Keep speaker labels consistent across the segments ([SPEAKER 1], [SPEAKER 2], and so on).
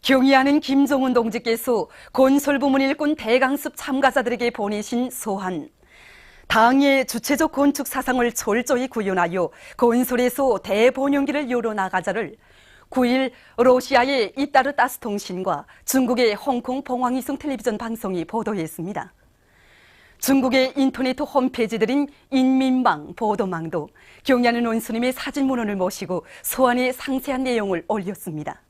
[SPEAKER 1] 경의하는 김종훈 동지께서 건설부문 일꾼 대강습 참가자들에게 보내신 소한. 당의 주체적 건축 사상을 철저히 구현하여 건설에서 대본연기를 이뤄나가자를 9일 러시아의 이따르 따스 통신과 중국의 홍콩 봉황위성 텔레비전 방송이 보도했습니다. 중국의 인터넷 홈페이지들인 인민망, 보도망도 경의하는 원수님의 사진 문헌을 모시고 소환의 상세한 내용을 올렸습니다.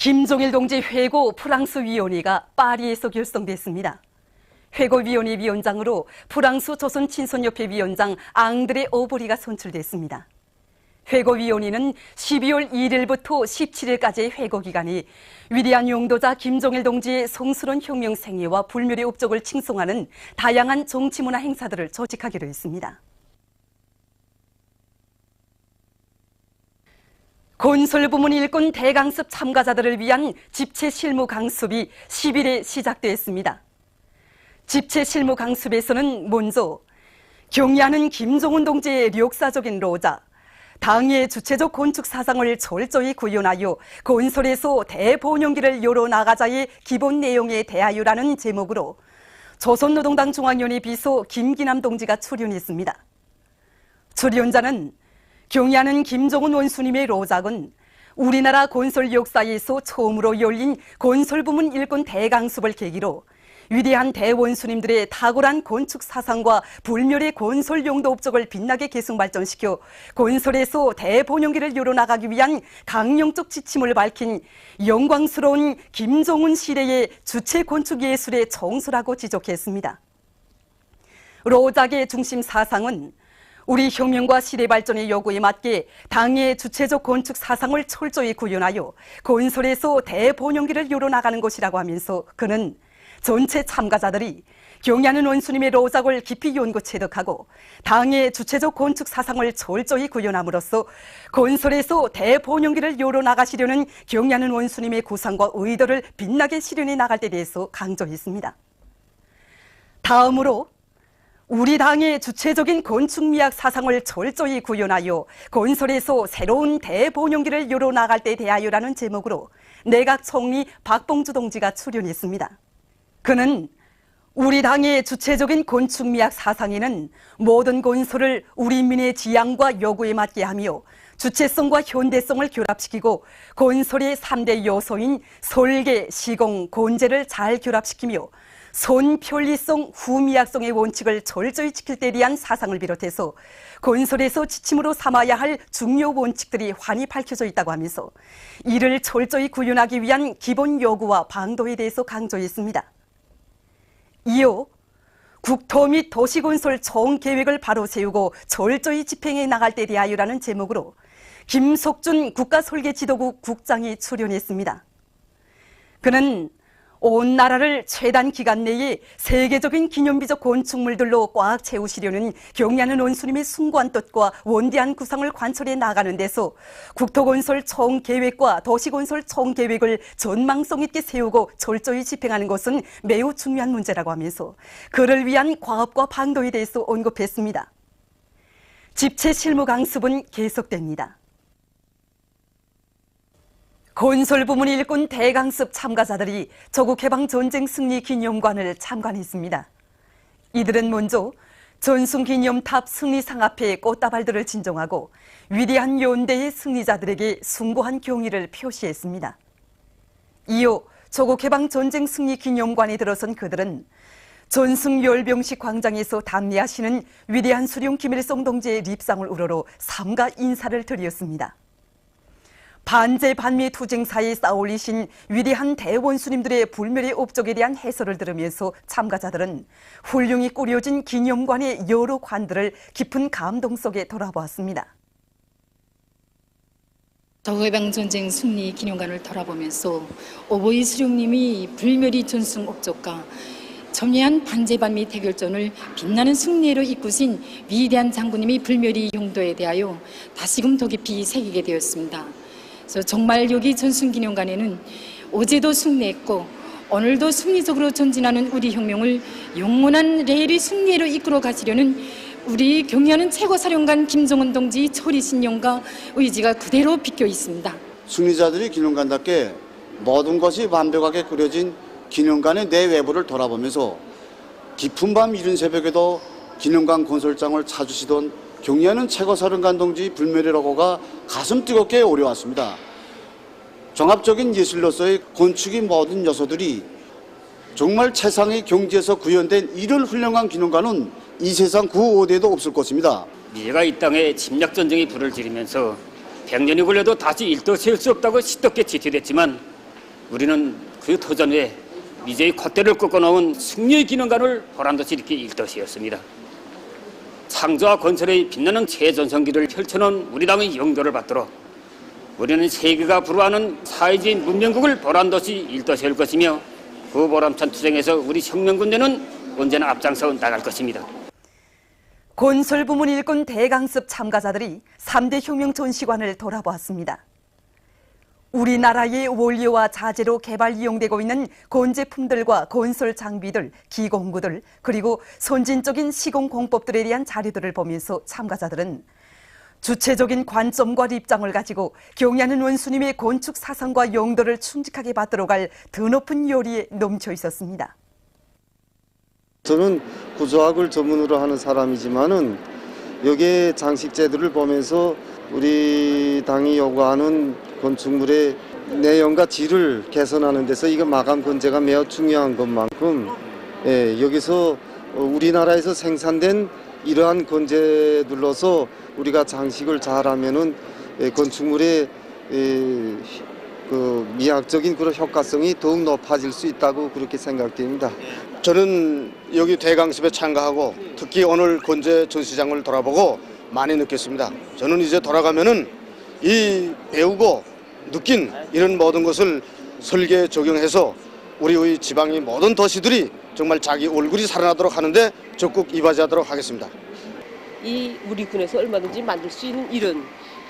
[SPEAKER 1] 김종일 동지 회고 프랑스 위원회가 파리에서 결성됐습니다. 회고위원회 위원장으로 프랑스 조선친선협회 위원장 앙드레 오보리가 선출됐습니다. 회고위원회는 12월 1일부터 17일까지의 회고기간이 위대한 용도자 김종일 동지의 성스러운 혁명 생애와 불멸의 업적을 칭송하는 다양한 정치문화 행사들을 조직하기로 했습니다. 건설부문 일꾼 대강습 참가자들을 위한 집체 실무 강습이 10일에 시작됐습니다. 집체 실무 강습에서는 먼저 경의하는 김종훈 동지의 역사적인 로자, 당의 주체적 건축 사상을 철저히 구현하여 건설에서 대본연기를 이뤄나가자의 기본 내용에 대하여라는 제목으로 조선노동당 중앙위원회 비서 김기남 동지가 출연했습니다. 출연자는 경의하는 김종훈 원수님의 로작은 우리나라 건설 역사에서 처음으로 열린 건설부문 일꾼 대강습을 계기로 위대한 대원수님들의 탁월한 건축 사상과 불멸의 건설 용도 업적을 빛나게 계승 발전시켜 건설에서 대본연기를 이뤄나가기 위한 강령적 지침을 밝힌 영광스러운 김종훈 시대의 주체 건축 예술의 정수라고 지적했습니다. 로작의 중심 사상은 우리 혁명과 시대 발전의 요구에 맞게 당의 주체적 건축 사상을 철저히 구현하여 건설에서 대본연기를 이뤄나가는 것이라고 하면서 그는 전체 참가자들이 경의하는 원수님의 로작을 깊이 연구 체득하고 당의 주체적 건축 사상을 철저히 구현함으로써 건설에서 대본연기를 이뤄나가시려는 경의하는 원수님의 구상과 의도를 빛나게 실현해 나갈 데 대해서 강조했습니다. 다음으로 우리 당의 주체적인 건축미학 사상을 철저히 구현하여 건설에서 새로운 대본연기를 이뤄나갈 데 대하여라는 제목으로 내각 총리 박봉주 동지가 출연했습니다. 그는 우리 당의 주체적인 건축미학 사상에는 모든 건설을 우리 민의 지향과 요구에 맞게 하며 주체성과 현대성을 결합시키고 건설의 3대 요소인 설계, 시공, 건재를 잘 결합시키며 손, 편리성, 후미학성의 원칙을 철저히 지킬 때 대한 사상을 비롯해서 건설에서 지침으로 삼아야 할 중요 원칙들이 환히 밝혀져 있다고 하면서 이를 철저히 구현하기 위한 기본 요구와 방도에 대해서 강조했습니다. 이어 국토 및 도시건설 총계획을 바로 세우고 철저히 집행해 나갈 때 대하여라는 제목으로 김석준 국가설계지도국 국장이 출연했습니다. 그는 온 나라를 최단 기간 내에 세계적인 기념비적 건축물들로 꽉 채우시려는 경의하는 원수님의 숭고한 뜻과 원대한 구상을 관철해 나가는 데서 국토건설 총계획과 도시건설 총계획을 전망성 있게 세우고 철저히 집행하는 것은 매우 중요한 문제라고 하면서 그를 위한 과업과 방도에 대해서 언급했습니다. 집체 실무 강습은 계속됩니다. 건설부문 일꾼 대강습 참가자들이 조국해방전쟁 승리 기념관을 참관했습니다. 이들은 먼저 전순기념탑 승리상 앞에 꽃다발들을 진정하고 위대한 연대의 승리자들에게 숭고한 경의를 표시했습니다. 이어 조국해방전쟁 승리 기념관에 들어선 그들은 전승열병식 광장에서 담례하시는 위대한 수령 김일성 동지의 립상을 우러러 삼가 인사를 드렸습니다. 반제 반미 투쟁사에 쌓아올리신 위대한 대원수님들의 불멸의 업적에 대한 해설을 들으면서 참가자들은 훌륭히 꾸려진 기념관의 여러 관들을 깊은 감동 속에 돌아보았습니다.
[SPEAKER 2] 조국해방전쟁 승리 기념관을 돌아보면서 오보이 수령님이 불멸의 전승 업적과 첨예한 반제 반미 대결전을 빛나는 승리로 이끄신 위대한 장군님의 불멸의 용도에 대하여 다시금 더 깊이 새기게 되었습니다. 그래서 정말 여기 전승기념관에는 어제도 승리했고 오늘도 승리적으로 전진하는 우리 혁명을 영원한 레일의 승리로 이끌어 가시려는 우리 경의하는 최고사령관 김정은 동지 처리 신념과 의지가 그대로 비껴 있습니다.
[SPEAKER 3] 승리자들이 기념관답게 모든 것이 완벽하게 그려진 기념관의 내외부를 돌아보면서 깊은 밤 이른 새벽에도 기념관 건설장을 찾으시던 경의하는 최고사령관 동지 불멸이라고가 가슴 뜨겁게 오려왔습니다. 종합적인 예술로서의 건축의 모든 요소들이 정말 최상의 경지에서 구현된 이런 훌륭한 기념관은 이 세상 그 어디에도 없을 것입니다.
[SPEAKER 4] 미래가 이 땅에 침략전쟁이 불을 지르면서 100년이 걸려도 다시 일도 세울 수 없다고 시덥게 지티됐지만 우리는 그 도전에 미제의 콧대를 꺾어놓은 승리의 기념관을 보란듯이 이렇게 일도세웠습니다. 창조와 건설의 빛나는 최전성기를 펼쳐놓은 우리 당의 영도를 받들어 우리는 세계가 부러워하는 사회주의 문명국을 보란듯이 일도세울 것이며 그 보람찬 투쟁에서 우리 혁명군대는 언제나 앞장서 나갈 것입니다.
[SPEAKER 1] 건설 부문 일꾼 대강습 참가자들이 3대 혁명 전시관을 돌아보았습니다. 우리나라의 원료와 자재로 개발 이용되고 있는 건제품들과 건설 장비들, 기공구들, 그리고 선진적인 시공 공법들에 대한 자료들을 보면서 참가자들은 주체적인 관점과 입장을 가지고 경의하는 원수님의 건축 사상과 용도를 충직하게 받들어갈 드높은 요리에 넘쳐 있었습니다.
[SPEAKER 5] 저는 구조학을 전문으로 하는 사람이지만은 여기에 장식재들을 보면서 우리 당이 요구하는 건축물의 내용과 질을 개선하는 데서 이거 마감 건재가 매우 중요한 것만큼 여기서 우리나라에서 생산된 이러한 건재들로서 우리가 장식을 잘하면은 건축물의 그 미학적인 그런 효과성이 더욱 높아질 수 있다고 그렇게 생각됩니다.
[SPEAKER 6] 저는 여기 대강습에 참가하고 특히 오늘 건재 전시장을 돌아보고 많이 느꼈습니다. 저는 이제 돌아가면은 이 배우고 느낀 이런 모든 것을 설계에 적용해서 우리의 지방의 모든 도시들이 정말 자기 얼굴이 살아나도록 하는데 적극 이바지하도록 하겠습니다.
[SPEAKER 7] 이 우리 군에서 얼마든지 만들 수 있는 이런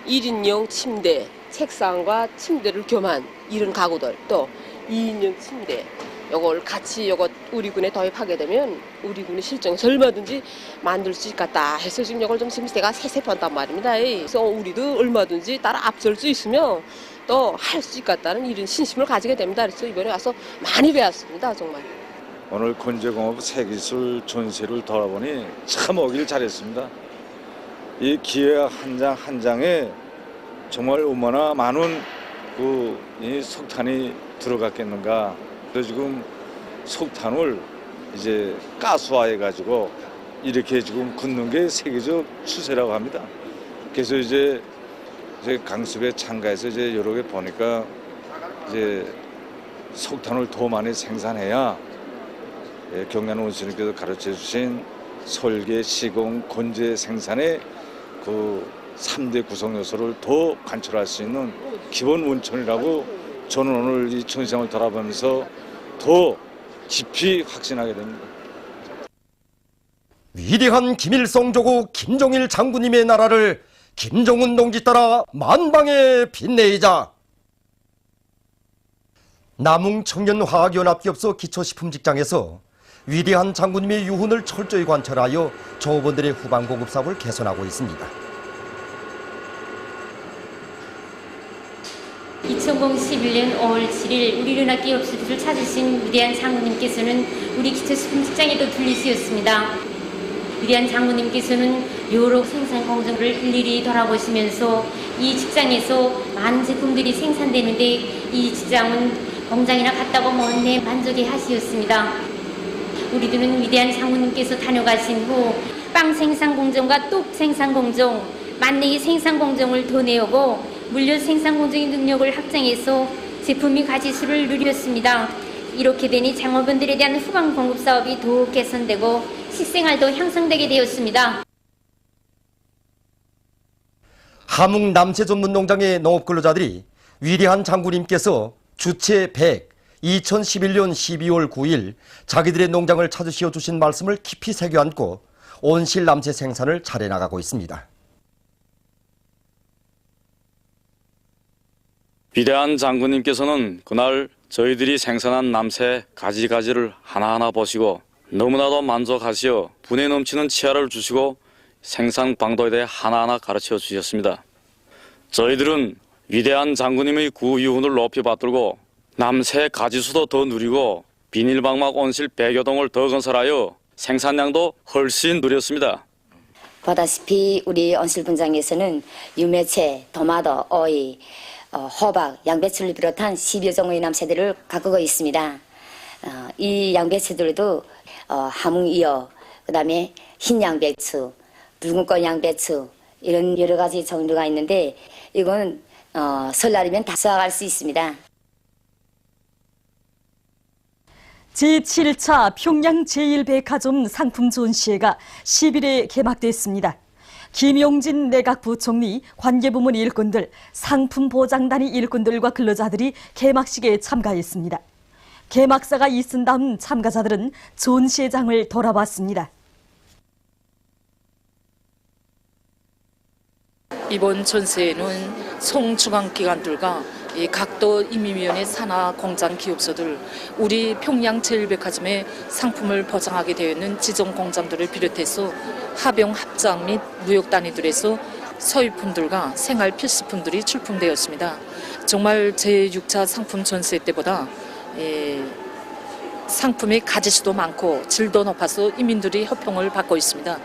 [SPEAKER 7] 1인용 침대, 책상과 침대를 겸한 이런 가구들, 또 2인용 침대, 요걸 같이 우리 군에 도입하게 되면 우리 군의 실정에서 얼마든지 만들 수 있겠다 해서 지금 요걸 좀 지금 제가 세세한단 말입니다. 그래서 우리도 얼마든지 따라 앞설 수 있으며 또 할 수 있겠다는 이런 신심을 가지게 됩니다. 그래서 이번에 와서 많이 배웠습니다, 정말.
[SPEAKER 8] 오늘 건재공업 새기술 전시를 돌아보니 참 오길 잘했습니다. 이 기획 한 장 한 장에 정말 얼마나 많은 이 석탄이 들어갔겠는가. 그래서 지금 석탄을 이제 가스화해 가지고 이렇게 지금 긋는 게 세계적 추세라고 합니다. 그래서 이제 강습에 참가해서 이제 여러 개 보니까 이제 석탄을 더 많이 생산해야 경의하는 원수님께서 가르쳐 주신 설계, 시공, 건재 생산의 그 3대 구성 요소를 더 관철할 수 있는 기본 원천이라고 저는 오늘 이 전시장을 돌아보면서 더 깊이 확신하게 됩니다.
[SPEAKER 9] 위대한 김일성 조국 김정일 장군님의 나라를 김정은 동지 따라 만방에 빛내자. 남웅 청년화학연합기업소 기초식품직장에서 위대한 장군님의 유훈을 철저히 관철하여 조업원들의 후방 공급 사업을 개선하고 있습니다.
[SPEAKER 10] 2011년 5월 7일 우리 연합기업소를 찾으신 위대한 장군님께서는 우리 기초식품직장에도 들리시었습니다. 위대한 장군님께서는 여러 생산 공정을 일일이 돌아보시면서 이 직장에서 많은 제품들이 생산되는데 이 직장은 공장이나 갔다고 먼데 만족해 하시었습니다. 우리들은 위대한 장군님께서 다녀가신 후 빵 생산 공정과 떡 생산 공정, 만내기 생산 공정을 더 내오고 물류 생산 공정의 능력을 확장해서 제품의 가지수를 누렸습니다. 이렇게 되니 장업원들에 대한 후방 공급 사업이 더욱 개선되고 식생활도 향상되게 되었습니다.
[SPEAKER 9] 함흥 남새 전문 농장의 농업 근로자들이 위대한 장군님께서 주체 100, 2011년 12월 9일 자기들의 농장을 찾으시어 주신 말씀을 깊이 새겨 안고 온실 남새 생산을 잘해 나가고 있습니다.
[SPEAKER 11] 위대한 장군님께서는 그날 저희들이 생산한 남새 가지가지를 하나하나 보시고 너무나도 만족하시어 분에 넘치는 치아를 주시고 생산 방도에 대해 하나하나 가르쳐 주셨습니다. 저희들은 위대한 장군님의 구유훈을 높이 받들고 남새 가지수도 더 누리고 비닐방막 온실 100여 동을 더 건설하여 생산량도 훨씬 누렸습니다.
[SPEAKER 12] 보다시피 우리 온실 분장에서는 유매채, 도마도, 오이, 호박, 양배추를 비롯한 10여 종의 남새들을 가꾸고 있습니다. 이 양배추들도 함흥이어, 그 다음에 흰 양배추, 붉은꽃 양배추 이런 여러 가지 종류가 있는데 이건 설날이면 다 수확할 수 있습니다.
[SPEAKER 1] 제7차 평양 제1백화점 상품 전시회가 10일에 개막됐습니다. 김용진 내각부총리, 관계부문 일꾼들, 상품보장단위 일꾼들과 근로자들이 개막식에 참가했습니다. 개막사가 있은 다음 참가자들은 전시회장을 돌아봤습니다.
[SPEAKER 13] 이번 전시회는 송중앙기관들과 이 각도 임의위원회 산하 공장 기업소들, 우리 평양 제1백화점의 상품을 보장하게 되어 있는 지정 공장들을 비롯해서 합영 합작 및 무역 단위들에서 소유품들과 생활 필수품들이 출품되었습니다. 정말 제6차 상품 전시회 때보다 상품의 가짓수도 많고 질도 높아서 인민들이 호평을 받고 있습니다.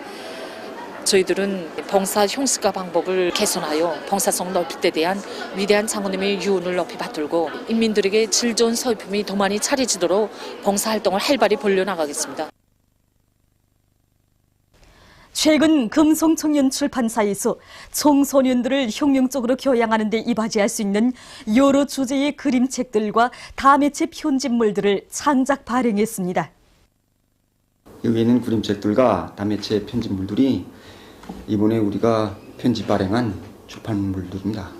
[SPEAKER 13] 저희들은 봉사 형식과 방법을 개선하여 봉사성 넓힐 때 대한 위대한 장군님의 유언을 높이 받들고 인민들에게 질 좋은 소유품이 더 많이 차려지도록 봉사활동을 활발히 벌려나가겠습니다.
[SPEAKER 1] 최근 금송청년 출판사에서 청소년들을 혁명적으로 교양하는 데 이바지할 수 있는 여러 주제의 그림책들과 다매체 편집물들을 창작 발행했습니다.
[SPEAKER 14] 여기 있는 그림책들과 다매체 편집물들이 이번에 우리가 편집 발행한 출판물들입니다.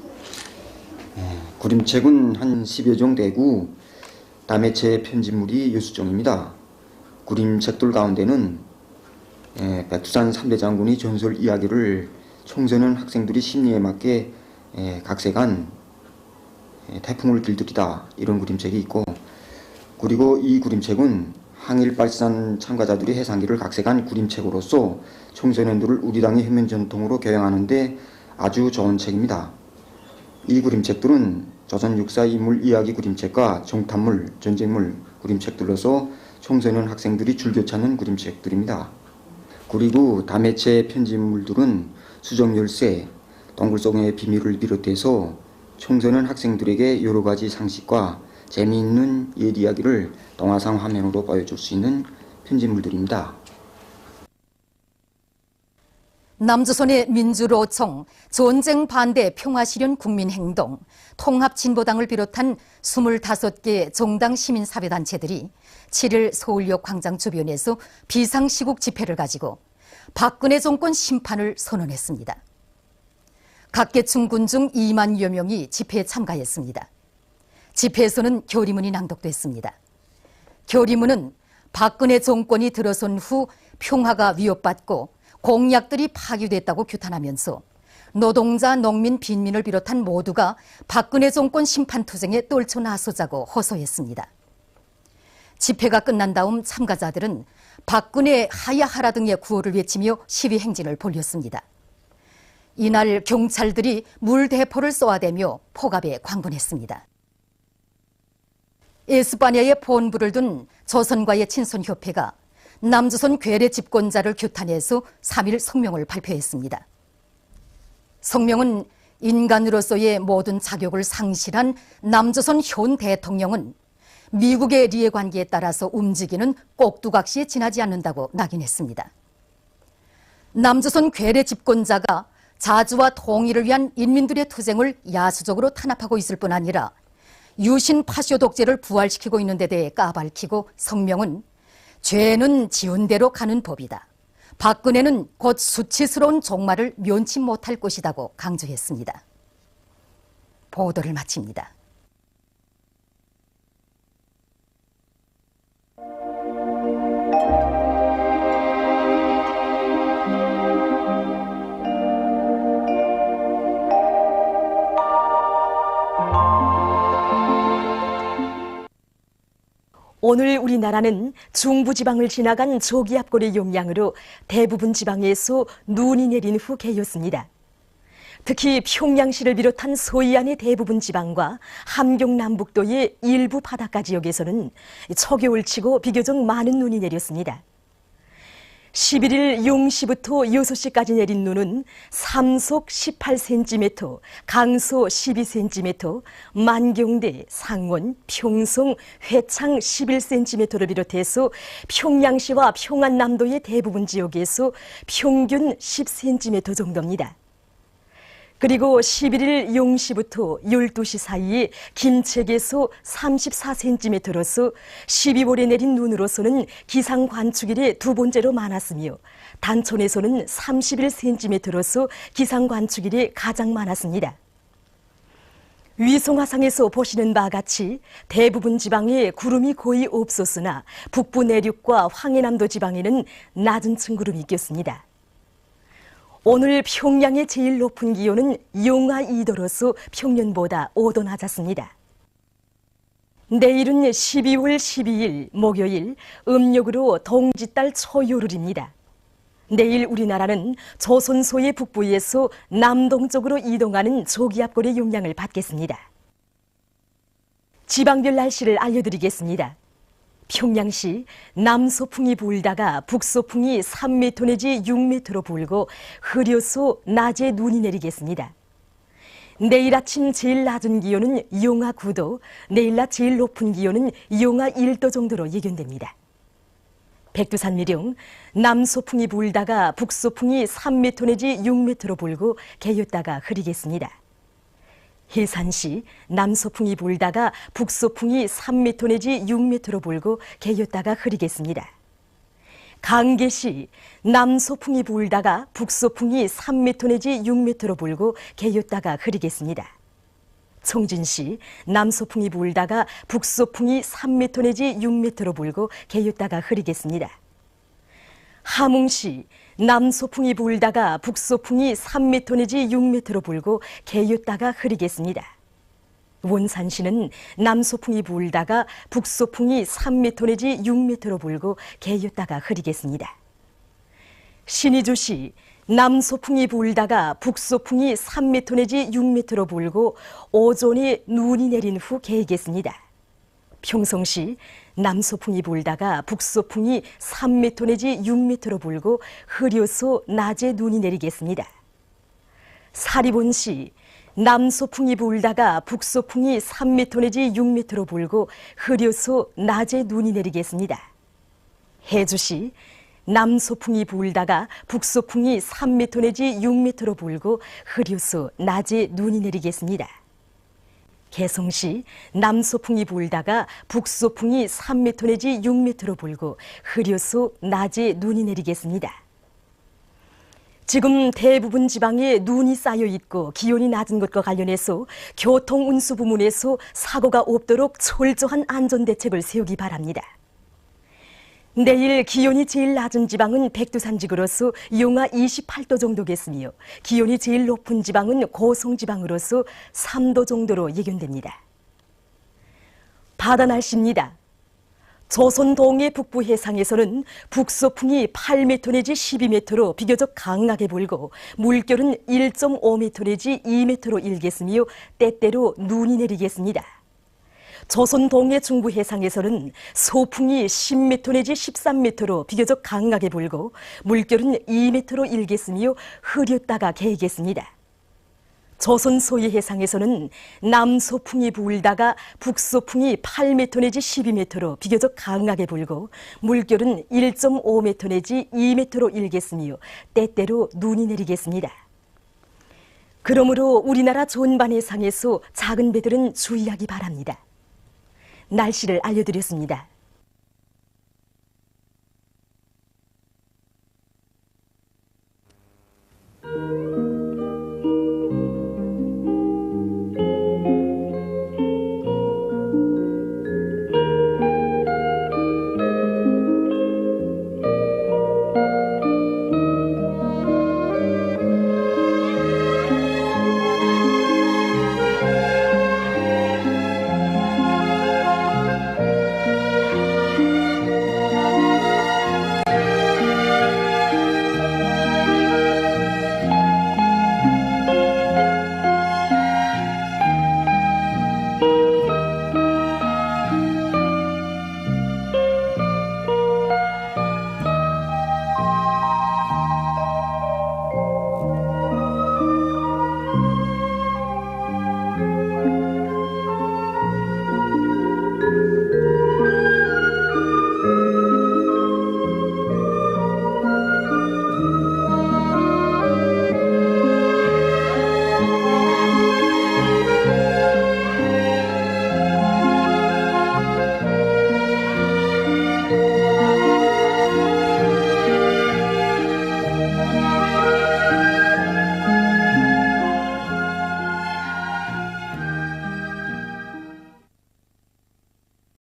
[SPEAKER 14] 그림책은 한 10여 종 되고 다매체 편집물이 6종입니다. 그림책들 가운데는 백두산 3대 장군의 전설 이야기를 청소년 학생들이 심리에 맞게 각색한 태풍을 길들이다 이런 그림책이 있고, 그리고 이 그림책은 항일발산 참가자들이 해상기를 각색한 그림책으로서 청소년들을 우리 당의 혁명 전통으로 교양하는 데 아주 좋은 책입니다. 이 그림책들은 조선 육사 인물 이야기 그림책과 정탐물, 전쟁물 그림책들로서 청소년 학생들이 즐겨 찾는 그림책들입니다. 그리고 다매체 편집물들은 수정열쇠, 동굴송의 비밀을 비롯해서 청소년 학생들에게 여러 가지 상식과 재미있는 옛 이야기를 동화상 화면으로 보여줄 수 있는 편집물들입니다.
[SPEAKER 1] 남조선의 민주로총, 전쟁 반대 평화실현 국민행동, 통합진보당을 비롯한 25개 정당 시민사회단체들이 7일 서울역 광장 주변에서 비상시국 집회를 가지고 박근혜 정권 심판을 선언했습니다. 각계층 군중 2만여 명이 집회에 참가했습니다. 집회에서는 결의문이 낭독됐습니다. 결의문은 박근혜 정권이 들어선 후 평화가 위협받고 공약들이 파기됐다고 규탄하면서 노동자, 농민, 빈민을 비롯한 모두가 박근혜 정권 심판투쟁에 떨쳐 나서자고 호소했습니다. 집회가 끝난 다음 참가자들은 박근혜 하야하라 등의 구호를 외치며 시위 행진을 벌였습니다. 이날 경찰들이 물대포를 쏘아대며 포갑에 광분했습니다. 에스파냐에 본부를 둔 조선과의 친선협회가 남조선 괴뢰 집권자를 규탄해서 3일 성명을 발표했습니다. 성명은 인간으로서의 모든 자격을 상실한 남조선 현 대통령은 미국의 리해관계에 따라서 움직이는 꼭두각시에 지나지 않는다고 낙인했습니다. 남조선 괴뢰 집권자가 자주와 통일을 위한 인민들의 투쟁을 야수적으로 탄압하고 있을 뿐 아니라 유신 파쇼 독재를 부활시키고 있는 데 대해 까발키고 성명은 죄는 지은 대로 가는 법이다. 박근혜는 곧 수치스러운 종말을 면치 못할 것이라고 강조했습니다. 보도를 마칩니다. 오늘 우리나라는 중부지방을 지나간 조기압골의 영향으로 대부분 지방에서 눈이 내린 후 개였습니다. 특히 평양시를 비롯한 서해안의 대부분 지방과 함경 남북도의 일부 바닷가 지역에서는 초겨울치고 비교적 많은 눈이 내렸습니다. 11일 0시부터 6시까지 내린 눈은 삼속 18cm, 강서 12cm, 만경대, 상원, 평성, 회창 11cm를 비롯해서 평양시와 평안남도의 대부분 지역에서 평균 10cm 정도입니다. 그리고 11일 0시부터 12시 사이에 김책에서 34cm로서 12월에 내린 눈으로서는 기상 관측일에 두 번째로 많았으며 단촌에서는 31cm로서 기상 관측일에 가장 많았습니다. 위성화상에서 보시는 바와 같이 대부분 지방에 구름이 거의 없었으나 북부 내륙과 황해남도 지방에는 낮은 층 구름이 꼈습니다. 오늘 평양의 제일 높은 기온은 영하 2도로서 평년보다 5도 낮았습니다. 내일은 12월 12일 목요일 음력으로 동짓달 초요일입니다. 내일 우리나라는 조선소의 북부에서 남동쪽으로 이동하는 조기압골의 영향을 받겠습니다. 지방별 날씨를 알려드리겠습니다. 평양시 남소풍이 불다가 북소풍이 3m 내지 6m로 불고 흐려서 낮에 눈이 내리겠습니다. 내일 아침 제일 낮은 기온은 영하 9도, 내일 낮 제일 높은 기온은 영하 1도 정도로 예견됩니다. 백두산미령 남소풍이 불다가 북소풍이 3m 내지 6m로 불고 개였다가 흐리겠습니다. 해산시 남소풍이 불다가 북소풍이 3m 내지 6m로 불고 개였다가 흐리겠습니다. 강계시 남소풍이 불다가 북소풍이 3m 내지 6m로 불고 개였다가 흐리겠습니다. 청진시 남소풍이 불다가 북소풍이 3m 내지 6m로 불고 개였다가 흐리겠습니다. 함흥시 남소풍이 불다가 북소풍이 3m 내지 6m로 불고 개였다가 흐리겠습니다. 원산시는 남소풍이 불다가 북소풍이 3m 내지 6m로 불고 개였다가 흐리겠습니다. 신의주시 남소풍이 불다가 북소풍이 3m 내지 6m로 불고 오전에 눈이 내린 후 개겠습니다. 평성시 남소풍이 불다가 북소풍이 3m 내지 6m로 불고 흐려서 낮에 눈이 내리겠습니다. 사리본시 남소풍이 불다가 북소풍이 3m 내지 6m로 불고 흐려서 낮에 눈이 내리겠습니다. 해주시 남소풍이 불다가 북소풍이 3m 내지 6m로 불고 흐려서 낮에 눈이 내리겠습니다. 개성시 남소풍이 불다가 북소풍이 3m 내지 6m로 불고 흐려서 낮에 눈이 내리겠습니다. 지금 대부분 지방에 눈이 쌓여 있고 기온이 낮은 것과 관련해서 교통운수 부문에서 사고가 없도록 철저한 안전대책을 세우기 바랍니다. 내일 기온이 제일 낮은 지방은 백두산지구로서 영하 28도 정도겠으며 기온이 제일 높은 지방은 고성지방으로서 3도 정도로 예견됩니다. 바다 날씨입니다. 조선 동해 북부 해상에서는 북소풍이 8m 내지 12m로 비교적 강하게 불고 물결은 1.5m 내지 2m로 일겠으며 때때로 눈이 내리겠습니다. 조선 동해 중부 해상에서는 소풍이 10m 내지 13m로 비교적 강하게 불고 물결은 2m로 일겠으며 흐렸다가 개겠습니다. 조선 소위 해상에서는 남소풍이 불다가 북소풍이 8m 내지 12m로 비교적 강하게 불고 물결은 1.5m 내지 2m로 일겠으며 때때로 눈이 내리겠습니다. 그러므로 우리나라 전반 해상에서 작은 배들은 주의하기 바랍니다. 날씨를 알려드렸습니다.